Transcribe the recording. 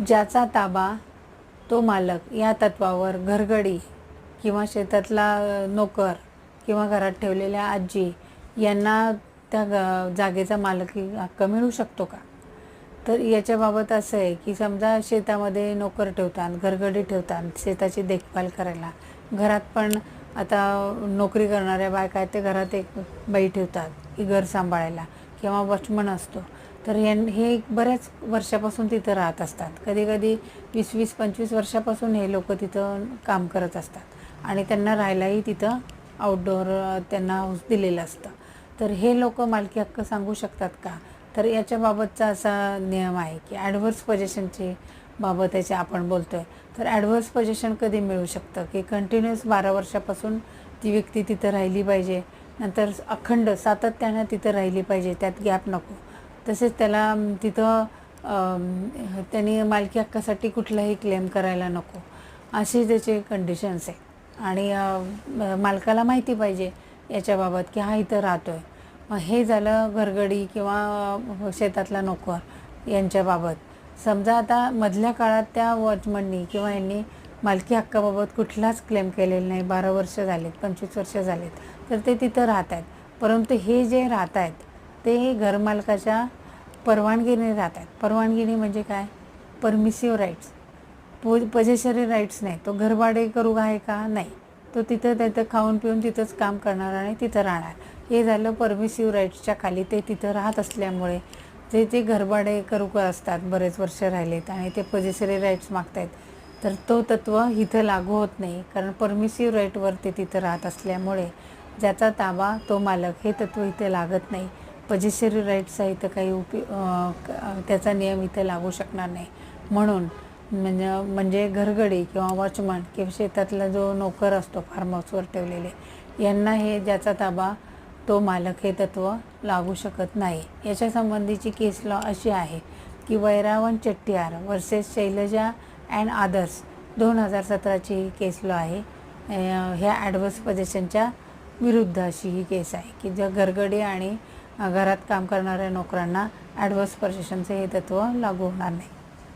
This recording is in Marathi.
ज्याचा ताबा तो मालक या तत्वावर घरगडी किंवा शेतातला नोकर किंवा घरात ठेवलेल्या आजी यांना त्या जागेचा मालकी हक्क मिळू शकतो का? तर याच्याबाबत असं आहे की समजा शेतामध्ये नोकर ठेवतात, घरगडी ठेवतात शेताची देखभाल करायला. घरात पण आता नोकरी करणाऱ्या बायका आहेत, ते घरात एक बाई ठेवतात की घर सांभाळायला किंवा वॉचमन असतो. तर हे बऱ्याच वर्षापासून तिथं राहत असतात. कधी कधी 20-20, 25 वर्षापासून हे लोक तिथं काम करत असतात आणि त्यांना राहायलाही तिथं आउटडोअर त्यांना हाऊस दिलेलं असतं. तर हे लोक मालकी हक्क सांगू शकतात का? तर याच्याबाबतचा असा नियम आहे की ॲडव्हर्स पोझिशनची बाबत याचे आपण बोलतो आहे. तर ॲडव्हर्स पोझिशन कधी मिळू शकतं की कंटिन्युअस 12 वर्षापासून ती व्यक्ती तिथं राहिली पाहिजे, नंतर अखंड सातत्यानं तिथं राहिली पाहिजे, त्यात गॅप नको. तसेच त्याला तिथं त्यांनी मालकी हक्कासाठी कुठलाही क्लेम करायला नको, अशी त्याचे कंडिशन्स आहे. आणि मालकाला माहिती पाहिजे याच्याबाबत की हा इथं राहतो आहे. मग हे झालं घरगडी किंवा शेतातला नोकर यांच्याबाबत. समजा आता मधल्या काळात त्या वॉचमननी किंवा यांनी मालकी हक्काबाबत कुठलाच क्लेम केलेला नाही, 12 वर्ष झालेत, 25 वर्ष झालेत, तर ते तिथं राहत आहेत. परंतु हे जे राहत आहेत ते घरमालकाच्या परवानगीने राहत आहेत. परवानगीने म्हणजे काय? परमिसिव्ह राईट्स, पजेशरी राईट्स नाही. तो घरभाडे करू आहे का? नाही. तो तिथं खाऊन पिऊन तिथंच काम करणार आणि तिथं राहणार. हे झालं परमिसिव्ह राईट्सच्या खाली. ते तिथं राहत असल्यामुळे ते घरभाडे करू असतात, बरेच वर्ष राहिलेत आणि ते पजेशरी राईट्स मागतायत, तर तो तत्व इथं लागू होत नाही. कारण परमिसिव्ह राईटवर ते तिथं राहत असल्यामुळे ज्याचा ताबा तो मालक हे तत्व इथे लागत नाही. पजेशरी राईट्सचा इथं काही त्याचा नियम इथे लागू शकणार नाही. म्हणून म्हणजे घरगडी किंवा वॉचमन किंवा शेतातला जो नोकर असतो फार्म हाऊसवर ठेवलेले, यांना हे ज्याचा ताबा तो मालक हे तत्व लागू शकत नाही. याच्या संबंधीची केस लॉ अशी आहे की Vairavan Chettiar versus Shailaja and others 2017ची ही केस लॉ आहे. ह्या ॲडव्हर्स पोझिशनच्या विरुद्ध अशी ही केस आहे की ज्या घरगडी आणि घरात काम करणाऱ्या नोकरांना ॲडव्हर्स पोझिशनचे हे तत्व लागू होणार नाही.